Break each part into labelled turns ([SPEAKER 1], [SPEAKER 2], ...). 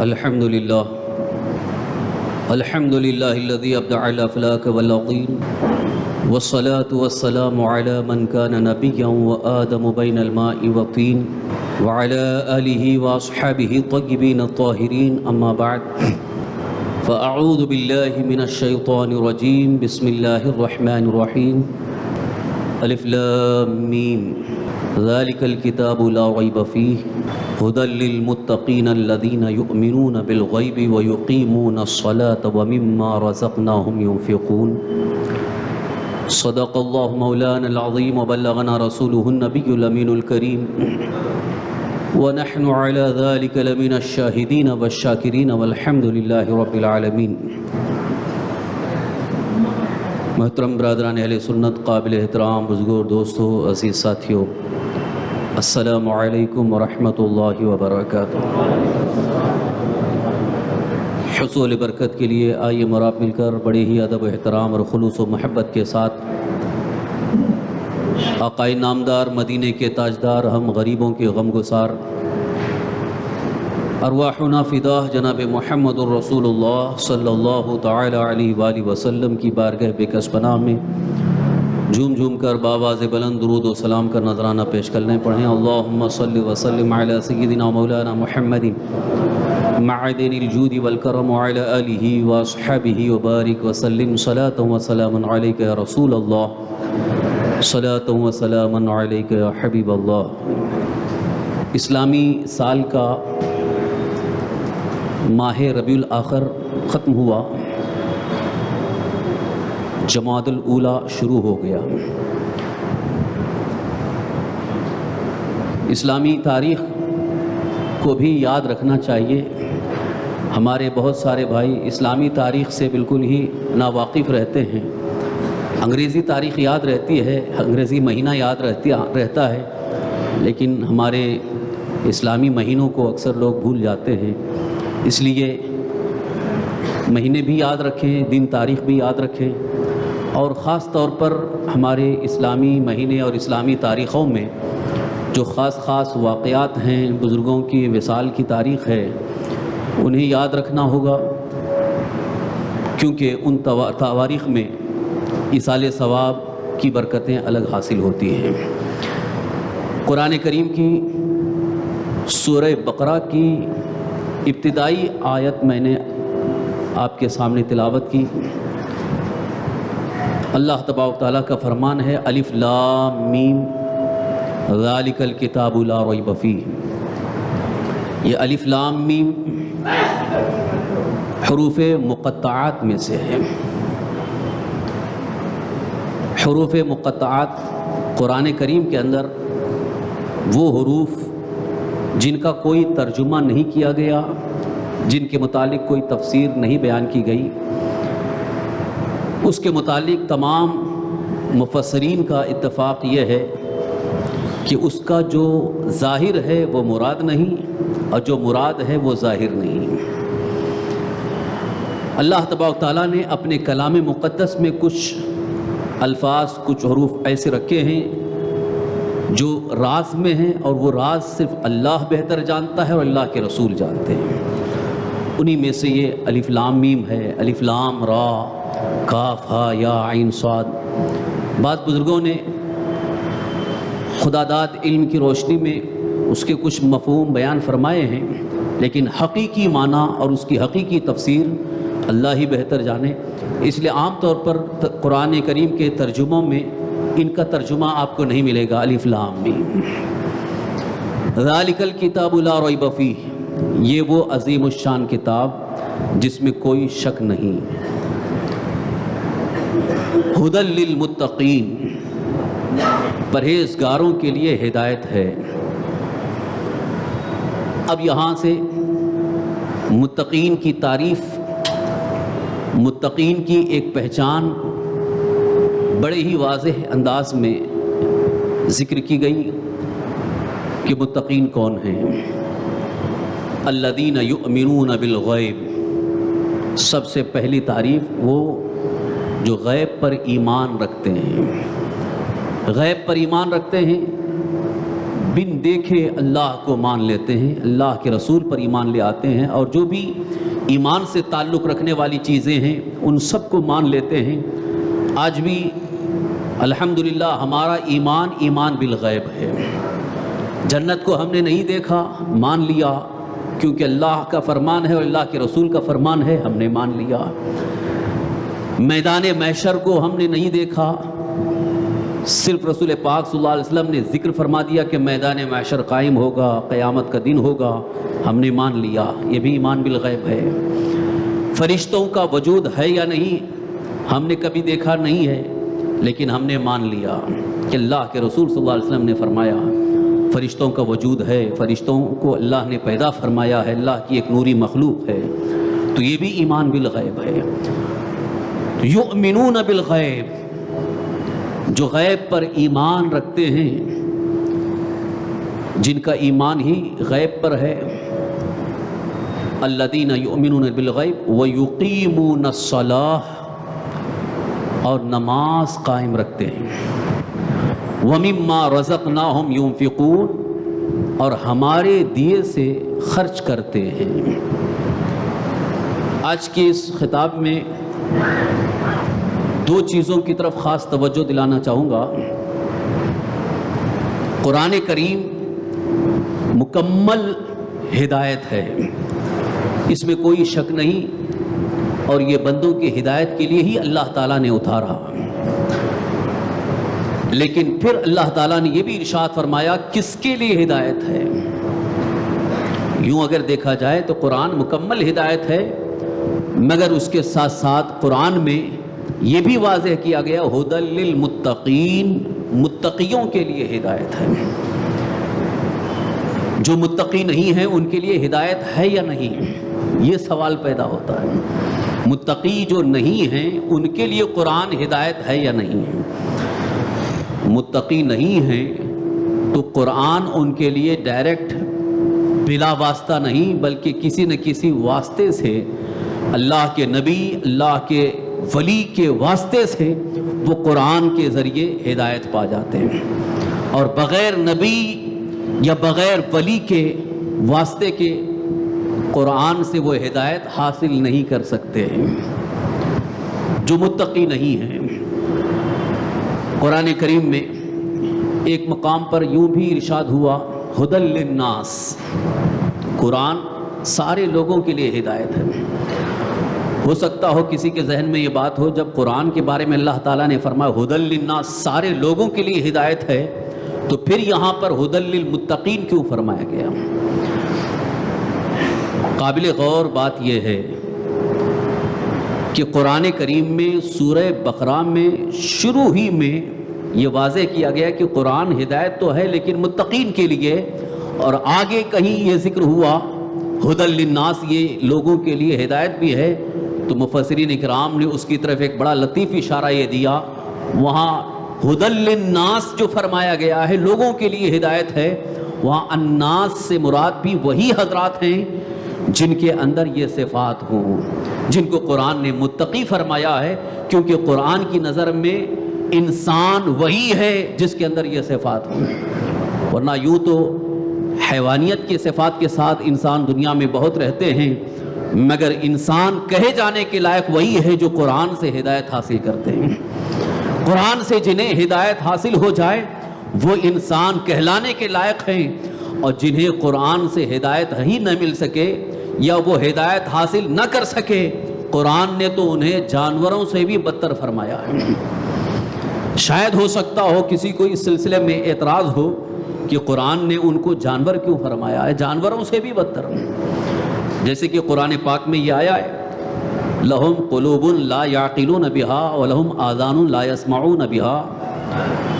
[SPEAKER 1] الحمد لله الذي أبدع الأفلاك والعظيم والصلاة والسلام على من كان نبيا وآدم بين الماء والطين وعلى آله وأصحابه الطيبين الطاهرين أما بعد فأعوذ بالله من الشيطان الرجيم بسم الله الرحمن الرحيم الف لام میم ذلك الكتاب لا ريب فيه هدى للمتقين الذين يؤمنون بالغيب ويقيمون الصلاة ومما رزقناهم ينفقون صدق الله مولانا العظيم وبلغنا رسوله النبي الأمين الكريم ونحن على ذلك لمن الشاهدين والشاكرين والحمد لله رب العالمين۔ محترم برادران اہل سنت، قابل احترام بزرگوں، دوستوں، عزیز ساتھیوں، السلام علیکم ورحمۃ اللہ وبرکاتہ۔ حصول برکت کے لیے آئیے مراب مل کر بڑے ہی ادب و احترام اور خلوص و محبت کے ساتھ آقائے نامدار، مدینے کے تاجدار، ہم غریبوں کے غم گسار، ارواحنا فداہ جناب محمد الرسول اللہ صلی اللہ تعالی علیہ وآلہ وسلم کی بارگاہ بے کس پناہ میں جھوم جھوم کر باواز بلند درود و سلام کر نذرانہ پیش کرنے پڑھیں۔ اللہم صلی وسلم علی سیدنا مولانا محمد معدن الجود والکرم وعلی آلہ واصحابہ وبارک وسلم صلاۃ و سلام علیک یا رسول اللہ، صلاۃ و سلام علیک یا حبیب اللہ۔ اسلامی سال کا ماہ ربیع الاخر ختم ہوا، جمادی الاولیٰ شروع ہو گیا۔ اسلامی تاریخ کو بھی یاد رکھنا چاہیے۔ ہمارے بہت سارے بھائی اسلامی تاریخ سے بالکل ہی ناواقف رہتے ہیں۔ انگریزی تاریخ یاد رہتی ہے، انگریزی مہینہ یاد رہتا ہے، لیکن ہمارے اسلامی مہینوں کو اکثر لوگ بھول جاتے ہیں۔ اس لیے مہینے بھی یاد رکھیں، دن تاریخ بھی یاد رکھیں، اور خاص طور پر ہمارے اسلامی مہینے اور اسلامی تاریخوں میں جو خاص واقعات ہیں، بزرگوں کی وصال کی تاریخ ہے، انہیں یاد رکھنا ہوگا، کیونکہ ان تواریخ میں ایصال ثواب کی برکتیں الگ حاصل ہوتی ہیں۔ قرآن کریم کی سورہ بقرہ کی ابتدائی آیت میں نے آپ کے سامنے تلاوت کی۔ اللہ تبارک و تعالیٰ کا فرمان ہے، الف لام میم ذالک الکتاب لا ریب فیہ۔ یہ الف لام میم حروف مقطعات میں سے ہے۔ حروف مقطعات قرآن کریم کے اندر وہ حروف جن کا کوئی ترجمہ نہیں کیا گیا، جن کے متعلق کوئی تفسیر نہیں بیان کی گئی، اس کے متعلق تمام مفسرین کا اتفاق یہ ہے کہ اس کا جو ظاہر ہے وہ مراد نہیں، اور جو مراد ہے وہ ظاہر نہیں۔ اللہ تبارک و تعالیٰ نے اپنے کلام مقدس میں کچھ الفاظ، کچھ حروف ایسے رکھے ہیں جو راز میں ہیں، اور وہ راز صرف اللہ بہتر جانتا ہے اور اللہ کے رسول جانتے ہیں۔ انہی میں سے یہ الف لام میم ہے، الف لام را کاف ہا یا عین صاد۔ بعض بزرگوں نے خدا داد علم کی روشنی میں اس کے کچھ مفہوم بیان فرمائے ہیں، لیکن حقیقی معنی اور اس کی حقیقی تفسیر اللہ ہی بہتر جانے۔ اس لیے عام طور پر قرآن کریم کے ترجموں میں ان کا ترجمہ آپ کو نہیں ملے گا، الف لام میم۔ ذالک الکتاب لا ریب فیہ، یہ وہ عظیم الشان کتاب جس میں کوئی شک نہیں۔ ھدی للمتقین، پرہیزگاروں کے لیے ہدایت ہے۔ اب یہاں سے متقین کی تعریف، متقین کی ایک پہچان بڑے ہی واضح انداز میں ذکر کی گئی کہ متقین کون ہیں۔ الذین یؤمنون بالغیب، سب سے پہلی تعریف وہ جو غیب پر ایمان رکھتے ہیں، غیب پر ایمان رکھتے ہیں، بن دیکھے اللہ کو مان لیتے ہیں، اللہ کے رسول پر ایمان لے آتے ہیں، اور جو بھی ایمان سے تعلق رکھنے والی چیزیں ہیں ان سب کو مان لیتے ہیں۔ آج بھی الحمدللہ ہمارا ایمان بالغیب ہے۔ جنت کو ہم نے نہیں دیکھا، مان لیا، کیونکہ اللہ کا فرمان ہے اور اللہ کے رسول کا فرمان ہے، ہم نے مان لیا۔ میدان محشر کو ہم نے نہیں دیکھا، صرف رسول پاک صلی اللہ علیہ وسلم نے ذکر فرما دیا کہ میدان محشر قائم ہوگا، قیامت کا دن ہوگا، ہم نے مان لیا، یہ بھی ایمان بالغیب ہے۔ فرشتوں کا وجود ہے یا نہیں ہم نے کبھی دیکھا نہیں ہے، لیکن ہم نے مان لیا کہ اللہ کے رسول صلی اللہ علیہ وسلم نے فرمایا فرشتوں کا وجود ہے، فرشتوں کو اللہ نے پیدا فرمایا ہے، اللہ کی ایک نوری مخلوق ہے، تو یہ بھی ایمان بالغیب ہے۔ یؤمنون بالغیب، جو غیب پر ایمان رکھتے ہیں، جن کا ایمان ہی غیب پر ہے، الذین یؤمنون بالغیب ویقیمون الصلاۃ، اور نماز قائم رکھتے ہیں، ومما رزقناہم ينفقون، اور ہمارے دیے سے خرچ کرتے ہیں۔ آج کے اس خطاب میں دو چیزوں کی طرف خاص توجہ دلانا چاہوں گا۔ قرآن کریم مکمل ہدایت ہے، اس میں کوئی شک نہیں، اور یہ بندوں کی ہدایت کے لیے ہی اللہ تعالیٰ نے اتارا۔ لیکن پھر اللہ تعالیٰ نے یہ بھی ارشاد فرمایا کس کے لیے ہدایت ہے۔ یوں اگر دیکھا جائے تو قرآن مکمل ہدایت ہے، مگر اس کے ساتھ ساتھ قرآن میں یہ بھی واضح کیا گیا ھدی للمتقین، متقیوں کے لیے ہدایت ہے۔ جو متقی نہیں ہیں ان کے لیے ہدایت ہے یا نہیں، یہ سوال پیدا ہوتا ہے۔ متقی جو نہیں ہیں ان کے لیے قرآن ہدایت ہے یا نہیں ہے؟ متقی نہیں ہیں تو قرآن ان کے لیے ڈائریکٹ بلا واسطہ نہیں، بلکہ کسی نہ کسی واسطے سے، اللہ کے نبی، اللہ کے ولی کے واسطے سے وہ قرآن کے ذریعے ہدایت پا جاتے ہیں، اور بغیر نبی یا بغیر ولی کے واسطے کے قرآن سے وہ ہدایت حاصل نہیں کر سکتے ہیں جو متقی نہیں ہیں۔ قرآن کریم میں ایک مقام پر یوں بھی ارشاد ہوا ھدی للناس، قرآن سارے لوگوں کے لیے ہدایت ہے۔ ہو سکتا ہو کسی کے ذہن میں یہ بات ہو، جب قرآن کے بارے میں اللہ تعالیٰ نے فرمایا ھدی للناس، سارے لوگوں کے لیے ہدایت ہے، تو پھر یہاں پر ھدی للمتقین کیوں فرمایا گیا؟ قابل غور بات یہ ہے کہ قرآن کریم میں سورہ بقرہ میں شروع ہی میں یہ واضح کیا گیا کہ قرآن ہدایت تو ہے لیکن متقین کے لیے، اور آگے کہیں یہ ذکر ہوا ھدی للناس، یہ لوگوں کے لیے ہدایت بھی ہے، تو مفسرین اکرام نے اس کی طرف ایک بڑا لطیف اشارہ یہ دیا، وہاں ھدی للناس جو فرمایا گیا ہے لوگوں کے لیے ہدایت ہے، وہاں الناس سے مراد بھی وہی حضرات ہیں جن کے اندر یہ صفات ہوں، جن کو قرآن نے متقی فرمایا ہے، کیونکہ قرآن کی نظر میں انسان وہی ہے جس کے اندر یہ صفات ہوں، ورنہ یوں تو حیوانیت کے صفات کے ساتھ انسان دنیا میں بہت رہتے ہیں، مگر انسان کہے جانے کے لائق وہی ہے جو قرآن سے ہدایت حاصل کرتے ہیں۔ قرآن سے جنہیں ہدایت حاصل ہو جائے وہ انسان کہلانے کے لائق ہیں، اور جنہیں قرآن سے ہدایت ہی نہ مل سکے یا وہ ہدایت حاصل نہ کر سکے، قرآن نے تو انہیں جانوروں سے بھی بدتر فرمایا ہے۔ شاید ہو سکتا ہو کسی کو اس سلسلے میں اعتراض ہو کہ قرآن نے ان کو جانور کیوں فرمایا ہے، جانوروں سے بھی بدتر، جیسے کہ قرآن پاک میں یہ آیا ہے لہم قلوب لا یعقلون بہا ولہم آذان لا یسمعون بہا،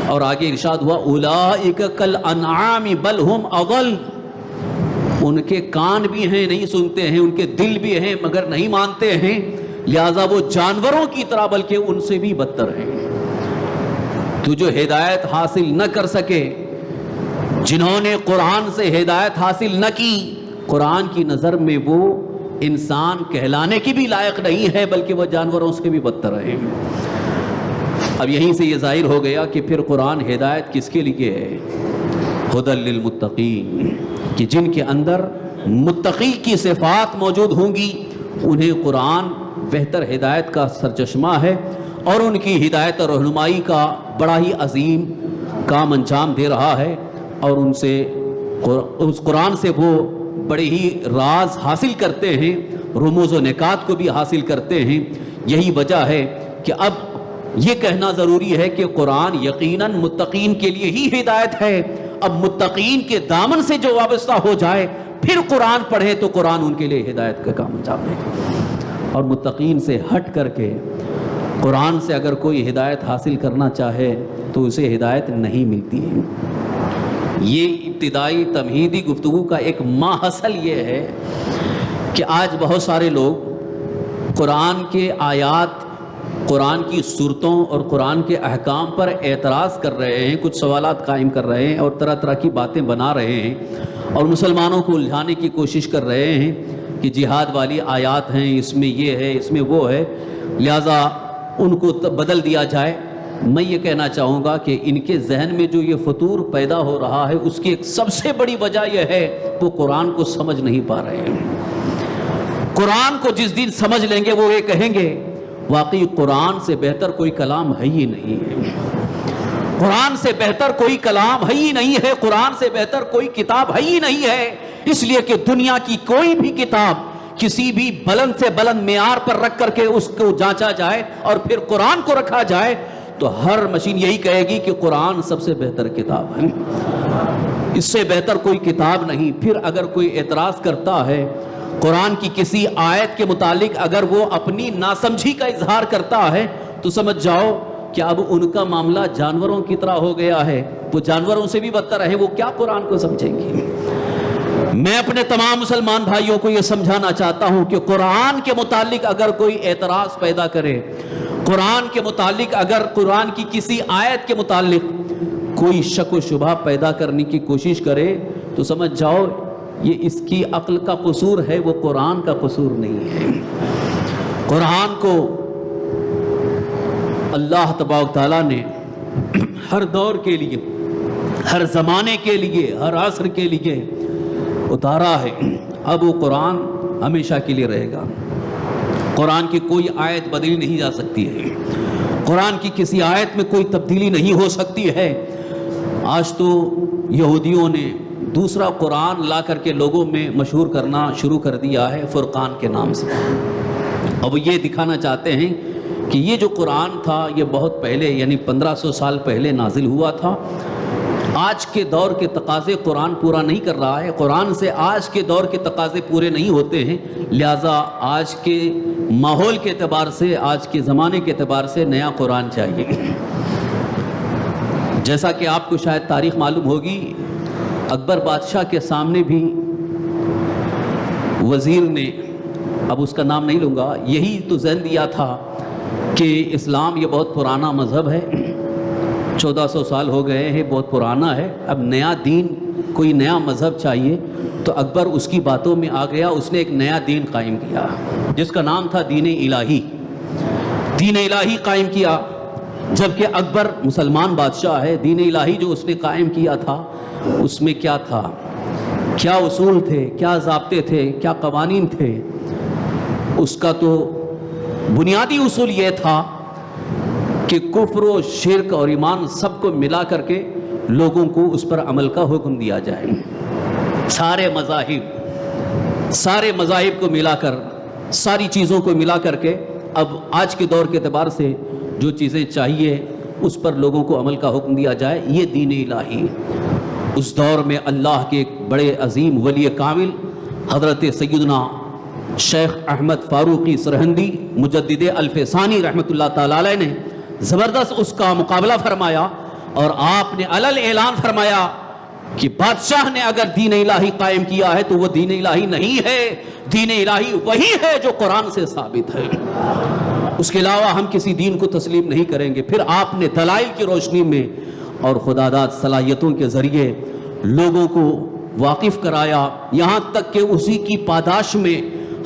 [SPEAKER 1] اور آگے ارشاد ہوا اولئک کالانعام بل ہم اضل، ان کے کان بھی ہیں نہیں سنتے ہیں، ان کے دل بھی ہیں مگر نہیں مانتے ہیں، لہذا وہ جانوروں کی طرح بلکہ ان سے بھی بدتر ہیں۔ تو جو ہدایت حاصل نہ کر سکے، جنہوں نے قرآن سے ہدایت حاصل نہ کی، قرآن کی نظر میں وہ انسان کہلانے کی بھی لائق نہیں ہے، بلکہ وہ جانوروں سے بھی بدتر ہیں۔ اب یہیں سے یہ ظاہر ہو گیا کہ پھر قرآن ہدایت کس کے لیے ہے؟ ہدی للمتقین، کہ جن کے اندر متقی کی صفات موجود ہوں گی انہیں قرآن بہتر ہدایت کا سرچشمہ ہے، اور ان کی ہدایت اور رہنمائی کا بڑا ہی عظیم کام انجام دے رہا ہے، اور ان سے اس قرآن سے وہ بڑے ہی راز حاصل کرتے ہیں، رموز و نکات کو بھی حاصل کرتے ہیں۔ یہی وجہ ہے کہ اب یہ کہنا ضروری ہے کہ قرآن یقیناً متقین کے لیے ہی ہدایت ہے۔ اب متقین کے دامن سے جو وابستہ ہو جائے پھر قرآن پڑھے تو قرآن ان کے لیے ہدایت کا کام انجام دے گا، اور متقین سے ہٹ کر کے قرآن سے اگر کوئی ہدایت حاصل کرنا چاہے تو اسے ہدایت نہیں ملتی ہے۔ یہ ابتدائی تمہیدی گفتگو کا ایک ماحصل یہ ہے کہ آج بہت سارے لوگ قرآن کے آیات، قرآن کی صورتوں اور قرآن کے احکام پر اعتراض کر رہے ہیں، کچھ سوالات قائم کر رہے ہیں اور طرح طرح کی باتیں بنا رہے ہیں، اور مسلمانوں کو الجھانے کی کوشش کر رہے ہیں کہ جہاد والی آیات ہیں، اس میں یہ ہے، اس میں وہ ہے، لہٰذا ان کو بدل دیا جائے۔ میں یہ کہنا چاہوں گا کہ ان کے ذہن میں جو یہ فطور پیدا ہو رہا ہے اس کی ایک سب سے بڑی وجہ یہ ہے وہ قرآن کو سمجھ نہیں پا رہے ہیں۔ قرآن کو جس دن سمجھ لیں گے وہ یہ کہیں گے واقعی قرآن سے بہتر کوئی کلام ہے ہی نہیں ہے، قرآن سے بہتر کوئی کلام ہے ہی نہیں ہے، قرآن سے بہتر کوئی کتاب ہے ہی نہیں ہے، اس لیے کہ دنیا کی کوئی بھی کتاب کسی بھی بلند سے بلند معیار پر رکھ کر کے اس کو جانچا جائے اور پھر قرآن کو رکھا جائے تو ہر مشین یہی کہے گی کہ قرآن سب سے بہتر کتاب ہے، اس سے بہتر کوئی کتاب نہیں۔ پھر اگر کوئی اعتراض کرتا ہے قرآن کی کسی آیت کے متعلق، اگر وہ اپنی ناسمجھی کا اظہار کرتا ہے تو سمجھ جاؤ کہ اب ان کا معاملہ جانوروں کی طرح ہو گیا ہے، وہ جانوروں سے بھی بدتر ہے، وہ کیا قرآن کو سمجھیں گے۔ میں اپنے تمام مسلمان بھائیوں کو یہ سمجھانا چاہتا ہوں کہ قرآن کے متعلق اگر کوئی اعتراض پیدا کرے، قرآن کے متعلق اگر قرآن کی کسی آیت کے متعلق کوئی شک و شبہ پیدا کرنے کی کوشش کرے تو سمجھ جاؤ یہ اس کی عقل کا قصور ہے، وہ قرآن کا قصور نہیں ہے۔ قرآن کو اللہ تبارک تعالیٰ نے ہر دور کے لیے، ہر زمانے کے لیے، ہر عصر کے لیے اتارا ہے، اب وہ قرآن ہمیشہ کے لیے رہے گا۔ قرآن کی کوئی آیت بدلی نہیں جا سکتی ہے، قرآن کی کسی آیت میں کوئی تبدیلی نہیں ہو سکتی ہے۔ آج تو یہودیوں نے دوسرا قرآن لا کر کے لوگوں میں مشہور کرنا شروع کر دیا ہے فرقان کے نام سے۔ اب یہ دکھانا چاہتے ہیں کہ یہ جو قرآن تھا یہ بہت پہلے یعنی 1500 سال پہلے نازل ہوا تھا، آج کے دور کے تقاضے قرآن پورا نہیں کر رہا ہے، قرآن سے آج کے دور کے تقاضے پورے نہیں ہوتے ہیں، لہٰذا آج کے ماحول کے اعتبار سے، آج کے زمانے کے اعتبار سے نیا قرآن چاہیے۔ جیسا کہ آپ کو شاید تاریخ معلوم ہوگی، اکبر بادشاہ کے سامنے بھی وزیر نے، اب اس کا نام نہیں لوں گا، یہی تو ذہن دیا تھا کہ اسلام یہ بہت پرانا مذہب ہے، 1400 سال ہو گئے ہیں، بہت پرانا ہے، اب نیا دین، کوئی نیا مذہب چاہیے۔ تو اکبر اس کی باتوں میں آ گیا، اس نے ایک نیا دین قائم کیا جس کا نام تھا دین الہی۔ دین الہی قائم کیا، جبکہ اکبر مسلمان بادشاہ ہے، دین الہی جو اس نے قائم کیا تھا اس میں کیا تھا، کیا اصول تھے، کیا ضابطے تھے، کیا قوانین تھے؟ اس کا تو بنیادی اصول یہ تھا کہ کفر و شرک اور ایمان سب کو ملا کر کے لوگوں کو اس پر عمل کا حکم دیا جائے۔ سارے مذاہب کو ملا کر، ساری چیزوں کو ملا کر کے اب آج کے دور کے اعتبار سے جو چیزیں چاہیے اس پر لوگوں کو عمل کا حکم دیا جائے، یہ دین الہی۔ اس دور میں اللہ کے ایک بڑے عظیم ولی کامل حضرت سیدنا شیخ احمد فاروقی سرہندی مجدد الف ثانی رحمۃ اللہ تعالی علیہ نے زبردست اس کا مقابلہ فرمایا، اور آپ نے علل اعلان فرمایا کہ بادشاہ نے اگر دین الہی قائم کیا ہے تو وہ دین الہی نہیں ہے، دین الہی وہی ہے جو قرآن سے ثابت ہے، اس کے علاوہ ہم کسی دین کو تسلیم نہیں کریں گے۔ پھر آپ نے دلائل کی روشنی میں اور خداداد صلاحیتوں کے ذریعے لوگوں کو واقف کرایا، یہاں تک کہ اسی کی پاداش میں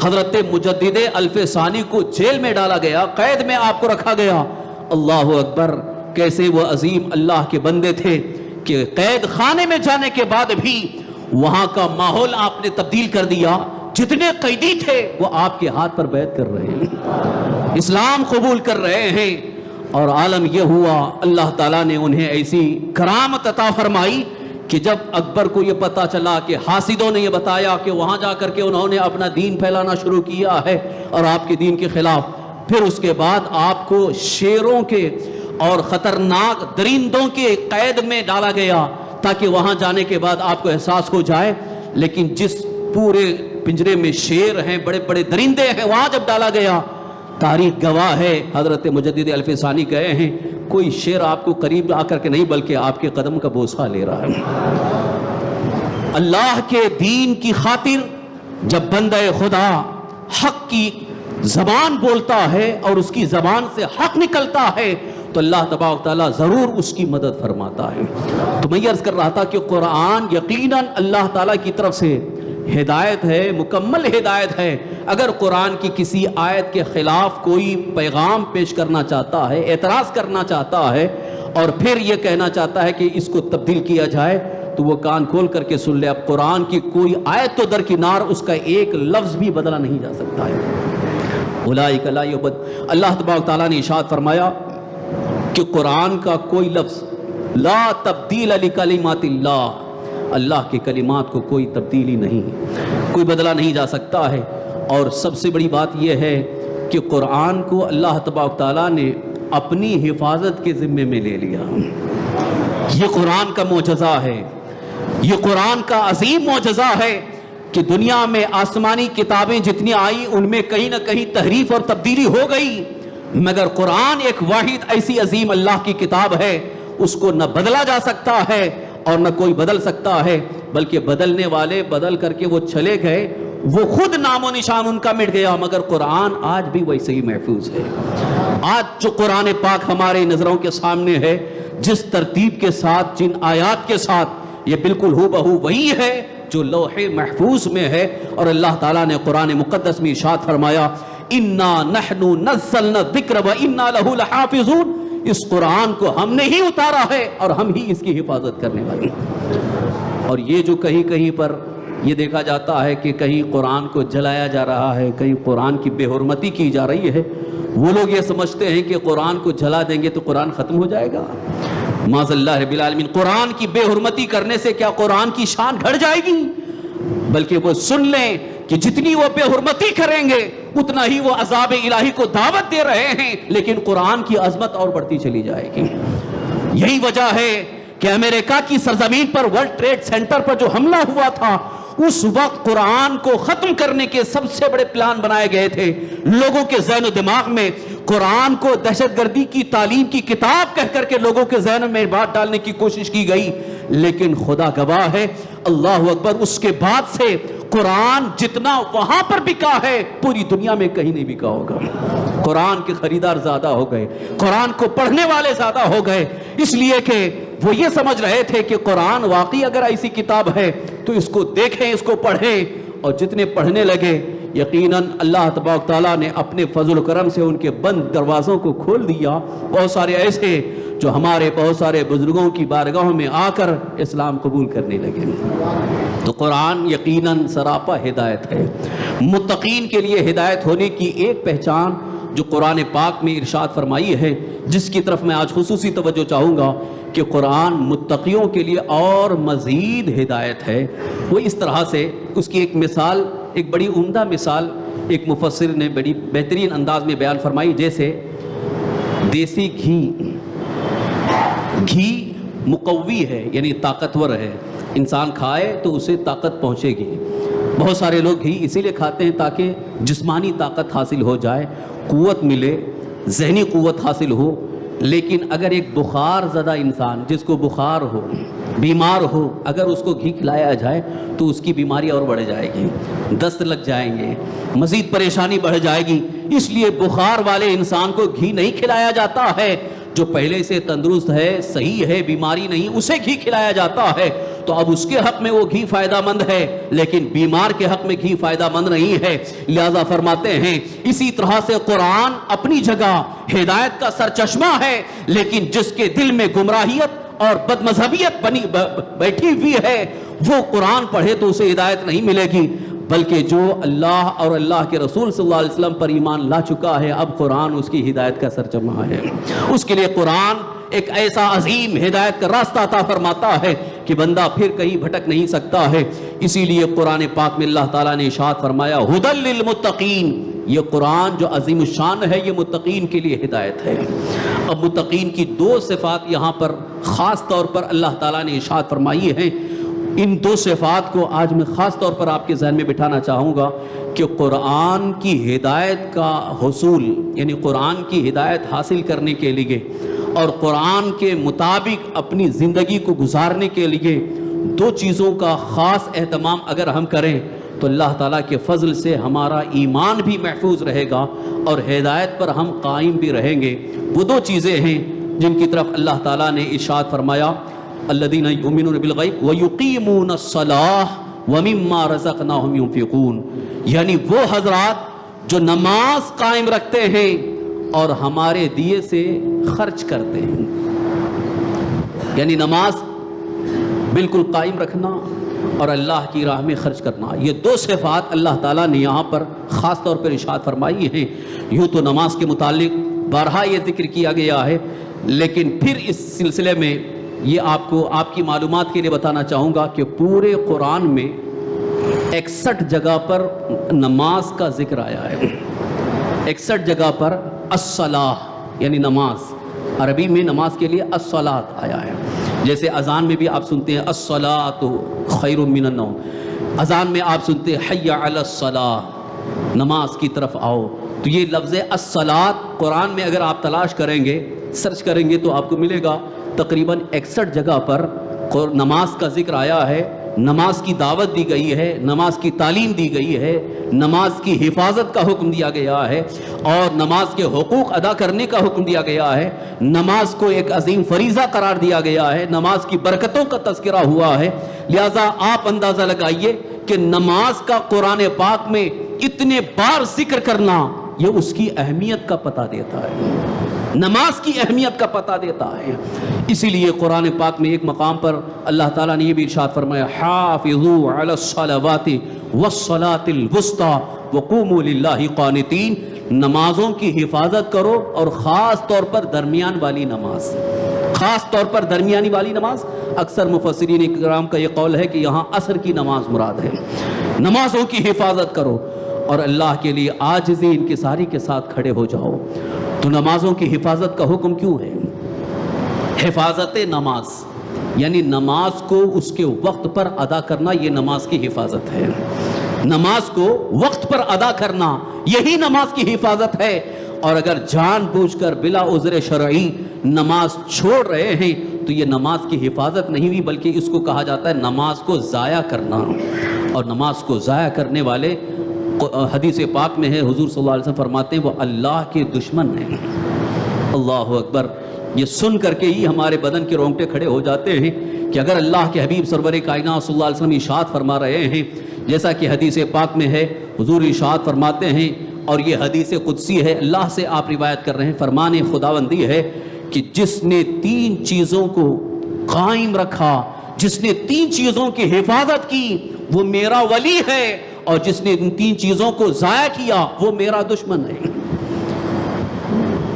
[SPEAKER 1] حضرت مجدد الف ثانی کو جیل میں ڈالا گیا، قید میں آپ کو رکھا گیا۔ اللہ اکبر، کیسے وہ عظیم اللہ کے بندے تھے کہ قید خانے میں جانے کے بعد بھی وہاں کا ماحول آپ نے تبدیل کر دیا. جتنے قیدی تھے وہ آپ کے ہاتھ پر بیعت کر رہے ہیں, اسلام قبول کر رہے ہیں. اور عالم یہ ہوا اللہ تعالیٰ نے انہیں ایسی کرامت عطا فرمائی کہ جب اکبر کو یہ پتا چلا کہ حاسدوں نے یہ بتایا کہ وہاں جا کر کے انہوں نے اپنا دین پھیلانا شروع کیا ہے اور آپ کے دین کے خلاف, پھر اس کے بعد آپ کو شیروں کے اور خطرناک درندوں کے قید میں ڈالا گیا تاکہ وہاں جانے کے بعد آپ کو احساس ہو جائے. لیکن جس پورے پنجرے میں شیر ہیں, بڑے بڑے درندے ہیں, وہاں جب ڈالا گیا, تاریخ گواہ ہے, حضرت مجدد الف ثانی کہے ہیں کوئی شیر آپ کو قریب آ کر کے نہیں بلکہ آپ کے قدم کا بوسہ لے رہا ہے. اللہ کے دین کی خاطر جب بندہ خدا حق کی زبان بولتا ہے اور اس کی زبان سے حق نکلتا ہے تو اللہ تبارک تعالیٰ ضرور اس کی مدد فرماتا ہے. تو میں یہ عرض کر رہا تھا کہ قرآن یقیناً اللہ تعالیٰ کی طرف سے ہدایت ہے, مکمل ہدایت ہے. اگر قرآن کی کسی آیت کے خلاف کوئی پیغام پیش کرنا چاہتا ہے, اعتراض کرنا چاہتا ہے اور پھر یہ کہنا چاہتا ہے کہ اس کو تبدیل کیا جائے تو وہ کان کھول کر کے سن لے. اب قرآن کی کوئی آیت تو درکنار, اس کا ایک لفظ بھی بدلا نہیں جا سکتا ہے. اولئک لا یعبد, اللہ تبارک تعالیٰ نے ارشاد فرمایا کہ قرآن کا کوئی لفظ لا تبدیل لکلمات اللہ, اللہ کے کلمات کو کوئی تبدیلی نہیں, کوئی بدلا نہیں جا سکتا ہے. اور سب سے بڑی بات یہ ہے کہ قرآن کو اللہ تبارک تعالیٰ نے اپنی حفاظت کے ذمے میں لے لیا. یہ قرآن کا معجزہ ہے, یہ قرآن کا عظیم معجزہ ہے کہ دنیا میں آسمانی کتابیں جتنی آئی ان میں کہیں نہ کہیں تحریف اور تبدیلی ہو گئی, مگر قرآن ایک واحد ایسی عظیم اللہ کی کتاب ہے, اس کو نہ بدلا جا سکتا ہے اور نہ کوئی بدل سکتا ہے, بلکہ بدلنے والے بدل کر کے وہ چلے گئے, وہ خود نام و نشان ان کا مٹ گیا, مگر قرآن آج بھی ویسے ہی محفوظ ہے. آج جو قرآن پاک ہمارے نظروں کے سامنے ہے, جس ترتیب کے ساتھ, جن آیات کے ساتھ, یہ بالکل ہو بہو وہی ہے جو لوح محفوظ میں ہے. اور اللہ تعالیٰ نے قرآن مقدس میں ارشاد فرمایا انا نحن نزلنا الذکر وانا لہ لحافظون, اس قرآن کو ہم نے ہی اتارا ہے اور ہم ہی اس کی حفاظت کرنے والے ہیں. اور یہ جو کہیں کہیں پر یہ دیکھا جاتا ہے کہ کہیں قرآن کو جلایا جا رہا ہے, کہیں قرآن کی بے حرمتی کی جا رہی ہے, وہ لوگ یہ سمجھتے ہیں کہ قرآن کو جلا دیں گے تو قرآن ختم ہو جائے گا. معاذ اللہ رب العالمین, قرآن کی بے حرمتی کرنے سے کیا قرآن کی شان گھٹ جائے گی؟ بلکہ وہ سن لیں کہ جتنی وہ بے حرمتی کریں گے اتنا ہی وہ عذاب الہی کو دعوت دے رہے ہیں, لیکن قرآن کی عظمت اور بڑھتی چلی جائے گی. یہی وجہ ہے کہ امریکہ کی سرزمین پر ورلڈ ٹریڈ سینٹر پر جو حملہ ہوا تھا, اس وقت قرآن کو ختم کرنے کے سب سے بڑے پلان بنائے گئے تھے. لوگوں کے ذہن و دماغ میں قرآن کو دہشت گردی کی تعلیم کی کتاب کہہ کر کے لوگوں کے ذہن میں بات ڈالنے کی کوشش کی گئی, لیکن خدا گواہ ہے, اللہ اکبر, اس کے بعد سے قرآن جتنا وہاں پر بکا ہے پوری دنیا میں کہیں نہیں بکا ہوگا. قرآن کے خریدار زیادہ ہو گئے, قرآن کو پڑھنے والے زیادہ ہو گئے, اس لیے کہ وہ یہ سمجھ رہے تھے کہ قرآن واقعی اگر ایسی کتاب ہے تو اس کو دیکھیں, اس کو پڑھیں. اور جتنے پڑھنے لگے یقیناً اللہ تبارک تعالیٰ نے اپنے فضل و کرم سے ان کے بند دروازوں کو کھول دیا. بہت سارے ایسے جو ہمارے بہت سارے بزرگوں کی بارگاہوں میں آ کر اسلام قبول کرنے لگے. تو قرآن یقیناً سراپا ہدایت ہے. متقین کے لیے ہدایت ہونے کی ایک پہچان جو قرآن پاک میں ارشاد فرمائی ہے, جس کی طرف میں آج خصوصی توجہ چاہوں گا کہ قرآن متقیوں کے لیے اور مزید ہدایت ہے, وہ اس طرح سے, اس کی ایک مثال, ایک بڑی عمدہ مثال ایک مفسر نے بڑی بہترین انداز میں بیان فرمائی. جیسے دیسی گھی مقوی ہے, یعنی طاقتور ہے, انسان کھائے تو اسے طاقت پہنچے گی. بہت سارے لوگ گھی اسی لیے کھاتے ہیں تاکہ جسمانی طاقت حاصل ہو جائے, قوت ملے, ذہنی قوت حاصل ہو. لیکن اگر ایک بخار زدہ انسان, جس کو بخار ہو, بیمار ہو, اگر اس کو گھی کھلایا جائے تو اس کی بیماری اور بڑھ جائے گی, دست لگ جائیں گے, مزید پریشانی بڑھ جائے گی. اس لیے بخار والے انسان کو گھی نہیں کھلایا جاتا ہے. جو پہلے سے تندرست ہے, صحیح ہے, بیماری نہیں, اسے گھی کھلایا جاتا ہے. تو اب اس کے حق میں وہ گھی فائدہ مند ہے, لیکن بیمار کے حق میں گھی فائدہ مند نہیں ہے. لہذا فرماتے ہیں اسی طرح سے قرآن اپنی جگہ ہدایت کا سرچشمہ ہے, لیکن جس کے دل میں گمراہیت اور بد مذہبیت بیٹھی ہوئی ہے، وہ قرآن پڑھے تو اسے ہدایت نہیں ملے گی، بلکہ جو اللہ اور اللہ کے رسول صلی اللہ علیہ وسلم پر ایمان لا چکا ہے، اب قرآن اس کی ہدایت کا سرچشمہ ہے۔ اس کے لیے قرآن ایک ایسا عظیم ہدایت کا راستہ عطا فرماتا ہے کہ بندہ پھر کہیں بھٹک نہیں سکتا ہے۔ اسی لیے قرآن پاک میں اللہ تعالیٰ نے ارشاد فرمایا ھدی للمتقین، یہ قرآن جو عظیم الشان ہے یہ متقین کے لیے ہدایت ہے۔ اب متقین کی دو صفات یہاں پر خاص طور پر اللہ تعالیٰ نے ارشاد فرمائی ہیں۔ ان دو صفات کو آج میں خاص طور پر آپ کے ذہن میں بٹھانا چاہوں گا کہ قرآن کی ہدایت کا حصول، یعنی قرآن کی ہدایت حاصل کرنے کے لیے اور قرآن کے مطابق اپنی زندگی کو گزارنے کے لیے دو چیزوں کا خاص اہتمام اگر ہم کریں تو اللہ تعالیٰ کے فضل سے ہمارا ایمان بھی محفوظ رہے گا اور ہدایت پر ہم قائم بھی رہیں گے۔ وہ دو چیزیں ہیں جن کی طرف اللہ تعالیٰ نے ارشاد فرمایا الذین یؤمنون بالغیب ویقیمون الصلاۃ ومما رزقناہم ینفقون، یعنی وہ حضرات جو نماز قائم رکھتے ہیں اور ہمارے دیے سے خرچ کرتے ہیں، یعنی نماز بالکل قائم رکھنا اور اللہ کی راہ میں خرچ کرنا، یہ دو صفات اللہ تعالیٰ نے یہاں پر خاص طور پر ارشاد فرمائی ہیں۔ یوں تو نماز کے متعلق بارہا یہ ذکر کیا گیا ہے، لیکن پھر اس سلسلے میں یہ آپ کی معلومات کے لیے بتانا چاہوں گا کہ پورے قرآن میں 61 جگہ پر نماز کا ذکر آیا ہے۔ 61 جگہ پر الصلاۃ یعنی نماز، عربی میں نماز کے لیے الصلاۃ آیا ہے۔ جیسے اذان میں بھی آپ سنتے ہیں الصلاۃ خیر من النوم، اذان میں آپ سنتے ہیں حی علی الصلاۃ، نماز کی طرف آؤ۔ تو یہ لفظ الصلاۃ قرآن میں اگر آپ تلاش کریں گے، سرچ کریں گے تو آپ کو ملے گا تقریباً 61 جگہ پر نماز کا ذکر آیا ہے، نماز کی دعوت دی گئی ہے، نماز کی تعلیم دی گئی ہے، نماز کی حفاظت کا حکم دیا گیا ہے اور نماز کے حقوق ادا کرنے کا حکم دیا گیا ہے، نماز کو ایک عظیم فریضہ قرار دیا گیا ہے، نماز کی برکتوں کا تذکرہ ہوا ہے۔ لہٰذا آپ اندازہ لگائیے کہ نماز کا قرآن پاک میں اتنے بار ذکر کرنا یہ اس کی اہمیت کا پتہ دیتا ہے، نماز کی اہمیت کا پتہ دیتا ہے۔ اسی لیے قرآن پاک میں ایک مقام پر اللہ تعالیٰ نے یہ بھی ارشاد فرمایا حافظوا علی الصلوات والصلاۃ الوسطی وقوموا للہ قانتین، نمازوں کی حفاظت کرو اور خاص طور پر درمیان والی نماز، خاص طور پر درمیانی والی نماز۔ اکثر مفسرین کرام کا یہ قول ہے کہ یہاں عصر کی نماز مراد ہے۔ نمازوں کی حفاظت کرو اور اللہ کے لیے عاجزی انکساری کے ساتھ کھڑے ہو جاؤ۔ تو نمازوں کی حفاظت کا حکم کیوں ہے؟ حفاظت نماز یعنی نماز کو اس کے وقت پر ادا کرنا، یہ نماز کی حفاظت ہے۔ نماز کو وقت پر ادا کرنا یہی نماز کی حفاظت ہے، اور اگر جان بوجھ کر بلا عذر شرعی نماز چھوڑ رہے ہیں تو یہ نماز کی حفاظت نہیں ہوئی، بلکہ اس کو کہا جاتا ہے نماز کو ضائع کرنا، اور نماز کو ضائع کرنے والے حدیث پاک میں ہے حضور صلی اللہ علیہ وسلم فرماتے ہیں وہ اللہ کے دشمن ہیں۔ اللہ اکبر! یہ سن کر کے ہی ہمارے بدن کے رونگٹے کھڑے ہو جاتے ہیں کہ اگر اللہ کے حبیب سرور کائنات صلی اللہ علیہ وسلم ارشاد فرما رہے ہیں، جیسا کہ حدیث پاک میں ہے، حضور ارشاد فرماتے ہیں اور یہ حدیث قدسی ہے، اللہ سے آپ روایت کر رہے ہیں، فرمان خداوندی ہے کہ جس نے 3 چیزوں کو قائم رکھا، جس نے 3 چیزوں کی حفاظت کی وہ میرا ولی ہے، اور جس نے ان 3 چیزوں کو ضائع کیا وہ میرا دشمن ہے۔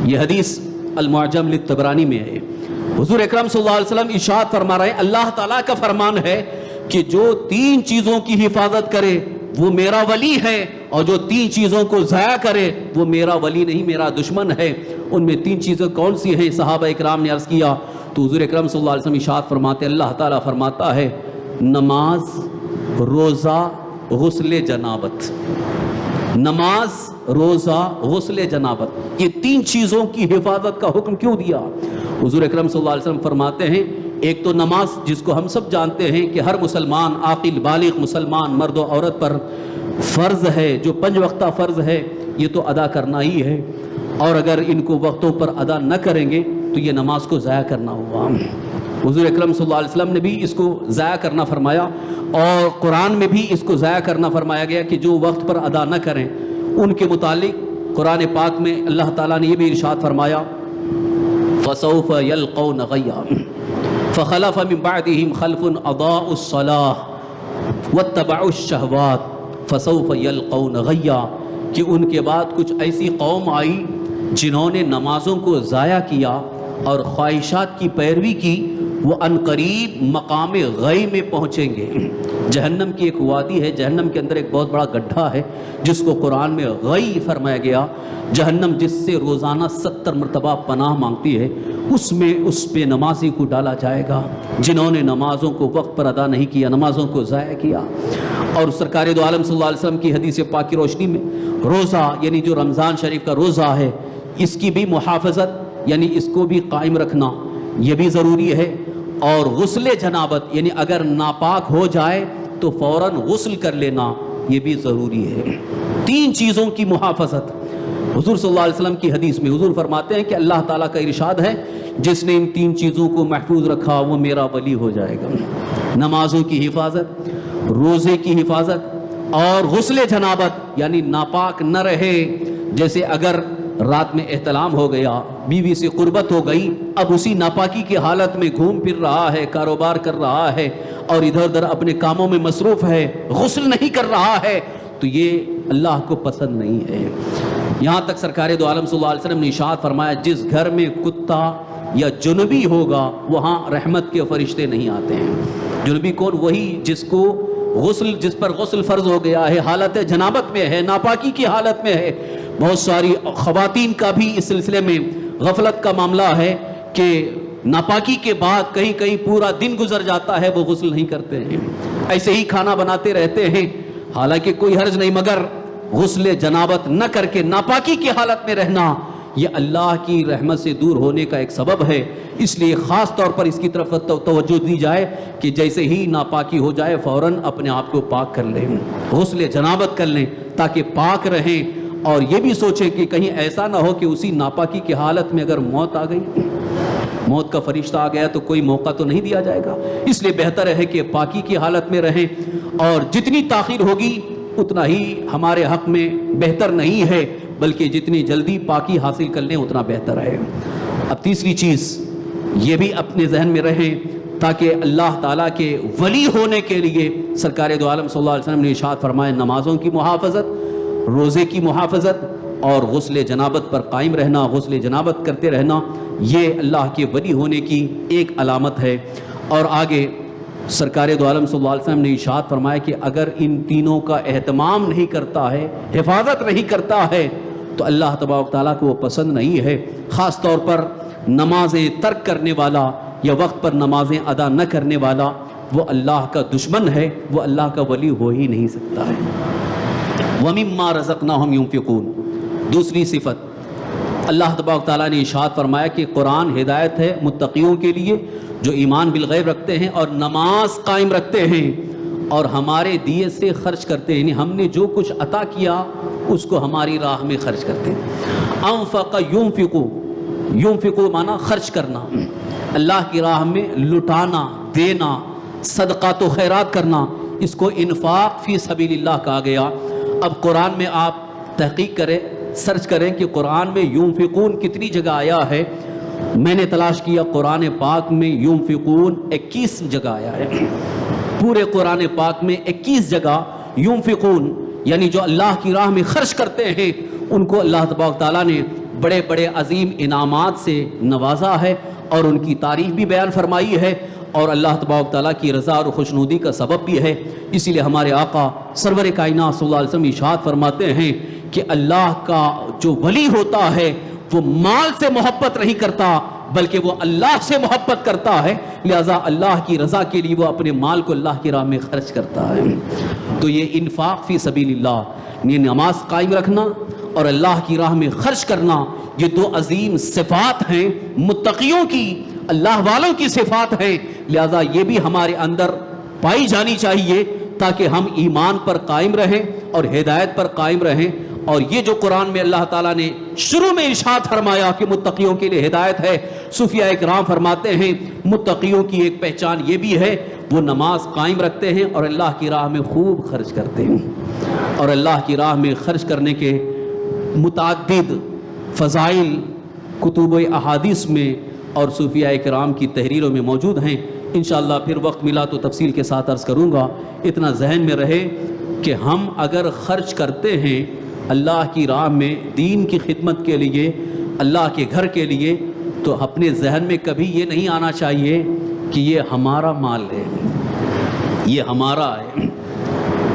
[SPEAKER 1] یہ حدیث المعجم للطبرانی میں ہے۔ حضور اکرم صلی اللہ علیہ وسلم ارشاد فرما رہے ہیں، اللہ تعالیٰ کا فرمان ہے کہ جو 3 چیزوں کی حفاظت کرے وہ میرا ولی ہے، اور جو 3 چیزوں کو ضائع کرے وہ میرا ولی نہیں، میرا دشمن ہے۔ ان میں 3 چیزیں کون سی ہیں؟ صحابہ اکرام نے عرض کیا تو حضور اکرم صلی اللہ علیہ وسلم ارشاد فرماتے، اللہ تعالیٰ فرماتا ہے نماز، روزہ، غسل جنابت۔ نماز، روزہ، غسل جنابت، یہ 3 چیزوں کی حفاظت کا حکم کیوں دیا؟ حضور اکرم صلی اللہ علیہ وسلم فرماتے ہیں ایک تو نماز جس کو ہم سب جانتے ہیں کہ ہر مسلمان، عاقل بالغ مسلمان مرد و عورت پر فرض ہے، جو 5 وقتہ فرض ہے یہ تو ادا کرنا ہی ہے، اور اگر ان کو وقتوں پر ادا نہ کریں گے تو یہ نماز کو ضائع کرنا ہوا۔ حضور اکرم صلی اللہ علیہ وسلم نے بھی اس کو ضائع کرنا فرمایا، اور قرآن میں بھی اس کو ضائع کرنا فرمایا گیا کہ جو وقت پر ادا نہ کریں ان کے متعلق قرآن پاک میں اللہ تعالیٰ نے یہ بھی ارشاد فرمایا فَسَوْفَ يَلْقَوْنَ غَيًّا، فخلف من بعدهم خلف اضاعوا الصلاة واتبعوا الشهوات فسوف يلقون غیا، کہ ان کے بعد کچھ ایسی قوم آئی جنہوں نے نمازوں کو ضائع کیا اور خواہشات کی پیروی کی، وہ عنقریب مقام غی میں پہنچیں گے۔ جہنم کی ایک وادی ہے، جہنم کے اندر ایک بہت بڑا گڈھا ہے جس کو قرآن میں غی فرمایا گیا۔ جہنم جس سے روزانہ 70 مرتبہ پناہ مانگتی ہے، اس میں اس پہ نمازی کو ڈالا جائے گا جنہوں نے نمازوں کو وقت پر ادا نہیں کیا، نمازوں کو ضائع کیا۔ اور سرکار دو عالم صلی اللہ علیہ وسلم کی حدیث پاک کی روشنی میں روزہ، یعنی جو رمضان شریف کا روزہ ہے، اس کی بھی محافظت، یعنی اس کو بھی قائم رکھنا یہ بھی ضروری ہے۔ اور غسل جنابت، یعنی اگر ناپاک ہو جائے تو فوراً غسل کر لینا یہ بھی ضروری ہے۔ 3 چیزوں کی محافظت۔ حضور صلی اللہ علیہ وسلم کی حدیث میں حضور فرماتے ہیں کہ اللہ تعالیٰ کا ارشاد ہے، جس نے ان 3 چیزوں کو محفوظ رکھا وہ میرا ولی ہو جائے گا۔ نمازوں کی حفاظت، روزے کی حفاظت اور غسل جنابت، یعنی ناپاک نہ رہے۔ جیسے اگر رات میں احتلام ہو گیا، بیوی سے قربت ہو گئی، اب اسی ناپاکی کی حالت میں گھوم پھر رہا ہے، کاروبار کر رہا ہے اور ادھر ادھر اپنے کاموں میں مصروف ہے، غسل نہیں کر رہا ہے، تو یہ اللہ کو پسند نہیں ہے۔ یہاں تک سرکار دو عالم صلی اللہ علیہ وسلم نے ارشاد فرمایا، جس گھر میں کتا یا جنبی ہوگا وہاں رحمت کے فرشتے نہیں آتے ہیں۔ جنبی کون؟ وہی جس پر غسل فرض ہو گیا ہے، حالت جنابت میں ہے، ناپاکی کی حالت میں ہے۔ بہت ساری خواتین کا بھی اس سلسلے میں غفلت کا معاملہ ہے کہ ناپاکی کے بعد کہیں کہیں پورا دن گزر جاتا ہے، وہ غسل نہیں کرتے ہیں، ایسے ہی کھانا بناتے رہتے ہیں۔ حالانکہ کوئی حرج نہیں، مگر غسل جنابت نہ کر کے ناپاکی کی حالت میں رہنا یہ اللہ کی رحمت سے دور ہونے کا ایک سبب ہے۔ اس لیے خاص طور پر اس کی طرف توجہ دی جائے کہ جیسے ہی ناپاکی ہو جائے فوراً اپنے آپ کو پاک کر لیں، غسل جنابت کر لیں تاکہ پاک رہیں۔ اور یہ بھی سوچیں کہ کہیں ایسا نہ ہو کہ اسی ناپاکی کی حالت میں اگر موت آ گئی، موت کا فرشتہ آ گیا تو کوئی موقع تو نہیں دیا جائے گا۔ اس لیے بہتر ہے کہ پاکی کی حالت میں رہیں، اور جتنی تاخیر ہوگی اتنا ہی ہمارے حق میں بہتر نہیں ہے، بلکہ جتنی جلدی پاکی حاصل کر لیں اتنا بہتر ہے۔ اب تیسری چیز یہ بھی اپنے ذہن میں رہیں تاکہ اللہ تعالیٰ کے ولی ہونے کے لیے سرکار دو عالم صلی اللہ علیہ وسلم نے ارشاد فرمایا، نمازوں کی محافظت، روزے کی محافظت اور غسل جنابت پر قائم رہنا، غسل جنابت کرتے رہنا، یہ اللہ کے ولی ہونے کی ایک علامت ہے۔ اور آگے سرکار دو عالم صلی اللہ علیہ وسلم نے ارشاد فرمایا کہ اگر ان تینوں کا اہتمام نہیں کرتا ہے، حفاظت نہیں کرتا ہے، تو اللہ تبارک تعالیٰ کو وہ پسند نہیں ہے۔ خاص طور پر نمازیں ترک کرنے والا یا وقت پر نمازیں ادا نہ کرنے والا وہ اللہ کا دشمن ہے، وہ اللہ کا ولی ہو ہی نہیں سکتا ہے۔ وَمِمَّا رَزَقْنَاهُمْ يُنْفِقُونَ، دوسری صفت اللہ تبارک تعالیٰ نے ارشاد فرمایا کہ قرآن ہدایت ہے متقیوں کے لیے جو ایمان بالغیب رکھتے ہیں اور نماز قائم رکھتے ہیں اور ہمارے دیے سے خرچ کرتے ہیں، یعنی ہم نے جو کچھ عطا کیا اس کو ہماری راہ میں خرچ کرتے ہیں۔ انفق ينفق معنی خرچ کرنا، اللہ کی راہ میں لٹانا، دینا، صدقات و خیرات کرنا، اس کو انفاق فی سبیل اللہ کہا گیا۔ اب قرآن میں آپ تحقیق کریں، سرچ کریں کہ قرآن میں ينفقون کتنی جگہ آیا ہے۔ میں نے تلاش کیا، قرآن پاک میں ينفقون 21 جگہ آیا ہے۔ پورے قرآن پاک میں 21 جگہ ينفقون، یعنی جو اللہ کی راہ میں خرچ کرتے ہیں ان کو اللہ تبارک تعالیٰ نے بڑے بڑے عظیم انعامات سے نوازا ہے اور ان کی تعریف بھی بیان فرمائی ہے، اور اللہ تبارک تعالیٰ کی رضا اور خوشنودی کا سبب بھی ہے۔ اسی لیے ہمارے آقا سرور کائنات صلی اللہ علیہ وسلم ارشاد فرماتے ہیں کہ اللہ کا جو ولی ہوتا ہے وہ مال سے محبت نہیں کرتا بلکہ وہ اللہ سے محبت کرتا ہے، لہذا اللہ کی رضا کے لیے وہ اپنے مال کو اللہ کی راہ میں خرچ کرتا ہے۔ تو یہ انفاق فی سبیل اللہ، یہ نماز قائم رکھنا اور اللہ کی راہ میں خرچ کرنا، یہ 2 عظیم صفات ہیں متقیوں کی، اللہ والوں کی صفات ہیں، لہذا یہ بھی ہمارے اندر پائی جانی چاہیے تاکہ ہم ایمان پر قائم رہیں اور ہدایت پر قائم رہیں۔ اور یہ جو قرآن میں اللہ تعالیٰ نے شروع میں ارشاد فرمایا کہ متقیوں کے لیے ہدایت ہے، صوفیاء کرام فرماتے ہیں متقیوں کی ایک پہچان یہ بھی ہے وہ نماز قائم رکھتے ہیں اور اللہ کی راہ میں خوب خرچ کرتے ہیں۔ اور اللہ کی راہ میں خرچ کرنے کے متعدد فضائل کتب احادیث میں اور صوفیاء کرام کی تحریروں میں موجود ہیں. انشاءاللہ پھر وقت ملا تو تفصیل کے ساتھ عرض کروں گا. اتنا ذہن میں رہے کہ ہم اگر خرچ کرتے ہیں اللہ کی راہ میں، دین کی خدمت کے لیے، اللہ کے گھر کے لیے، تو اپنے ذہن میں کبھی یہ نہیں آنا چاہیے کہ یہ ہمارا مال ہے، یہ ہمارا ہے.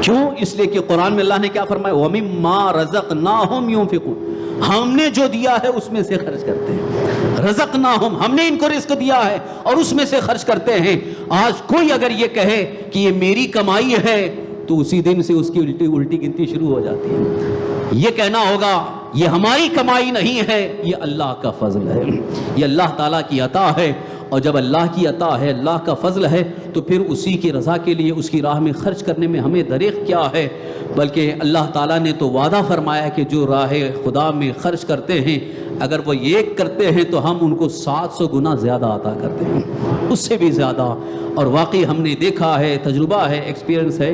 [SPEAKER 1] کیوں؟ اس لیے کہ قرآن میں اللہ نے کیا فرمایا؟ وَمِمَّا رَزَقْنَاهُمْ يُنْفِقُونَ. ہم نے جو دیا ہے اس میں سے خرچ کرتے ہیں. رزقناہم، ہم نے ان کو رزق دیا ہے اور اس میں سے خرچ کرتے ہیں. آج کوئی اگر یہ کہے کہ یہ میری کمائی ہے تو اسی دن سے اس کی الٹی گنتی شروع ہو جاتی ہے. یہ کہنا ہوگا یہ ہماری کمائی نہیں ہے، یہ اللہ کا فضل ہے، یہ اللہ تعالیٰ کی عطا ہے. اور جب اللہ کی عطا ہے، اللہ کا فضل ہے، تو پھر اسی کی رضا کے لیے اس کی راہ میں خرچ کرنے میں ہمیں دریغ کیا ہے؟ بلکہ اللہ تعالیٰ نے تو وعدہ فرمایا کہ جو راہ خدا میں خرچ کرتے ہیں، اگر وہ ایک کرتے ہیں تو ہم ان کو 700 گنا زیادہ عطا کرتے ہیں، اس سے بھی زیادہ. اور واقعی ہم نے دیکھا ہے، تجربہ ہے، ایکسپیرنس ہے،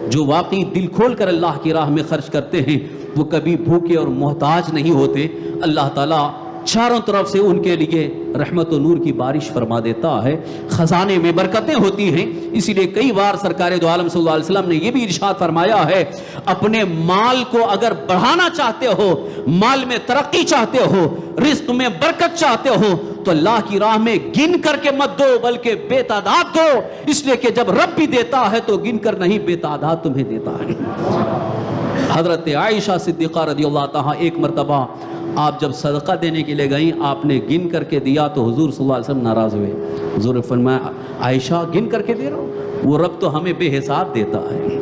[SPEAKER 1] جو واقعی دل کھول کر اللہ کی راہ میں خرچ کرتے ہیں وہ کبھی بھوکے اور محتاج نہیں ہوتے. اللہ تعالیٰ چاروں طرف سے ان کے لیے رحمت و نور کی بارش فرما دیتا ہے، خزانے میں برکتیں ہوتی ہیں. اسی لیے کئی بار سرکار دو عالم صلی اللہ علیہ وسلم نے یہ بھی ارشاد فرمایا ہے، اپنے مال کو اگر بڑھانا چاہتے ہو، مال میں ترقی چاہتے ہو، رزق میں برکت چاہتے ہو، تو اللہ کی راہ میں گن کر کے مت دو بلکہ بے تعداد دو. اس لیے کہ جب رب بھی دیتا ہے تو گن کر نہیں، بے تعداد تمہیں دیتا ہے. حضرت عائشہ صدیقہ رضی اللہ تعالیٰ ایک مرتبہ آپ جب صدقہ دینے کے لیے گئیں، آپ نے گن کر کے دیا تو حضور صلی اللہ علیہ وسلم ناراض ہوئے. حضور نے فرمایا عائشہ گن کر کے دے رہا ہو؟ وہ رب تو ہمیں بے حساب دیتا ہے،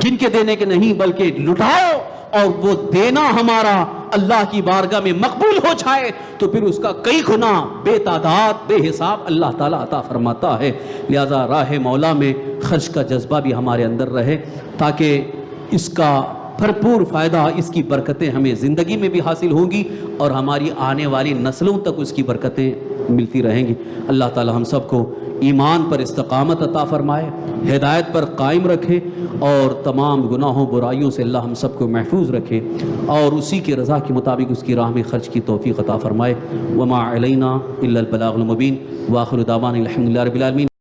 [SPEAKER 1] گن کے دینے کے نہیں بلکہ لٹاؤ اور وہ دینا ہمارا اللہ کی بارگاہ میں مقبول ہو جائے تو پھر اس کا کئی گنا بے تعداد بے حساب اللہ تعالیٰ عطا فرماتا ہے. لہذا راہ مولا میں خرچ کا جذبہ بھی ہمارے اندر رہے تاکہ اس کا بھرپور فائدہ، اس کی برکتیں ہمیں زندگی میں بھی حاصل ہوں گی اور ہماری آنے والی نسلوں تک اس کی برکتیں ملتی رہیں گی. اللہ تعالی ہم سب کو ایمان پر استقامت عطا فرمائے، ہدایت پر قائم رکھے اور تمام گناہوں برائیوں سے اللہ ہم سب کو محفوظ رکھے اور اسی کی رضا کے مطابق اس کی راہ میں خرچ کی توفیق عطا فرمائے. وما علینا الا البلاغ المبین. وآخر دعوانا الحمدللہ رب العالمین.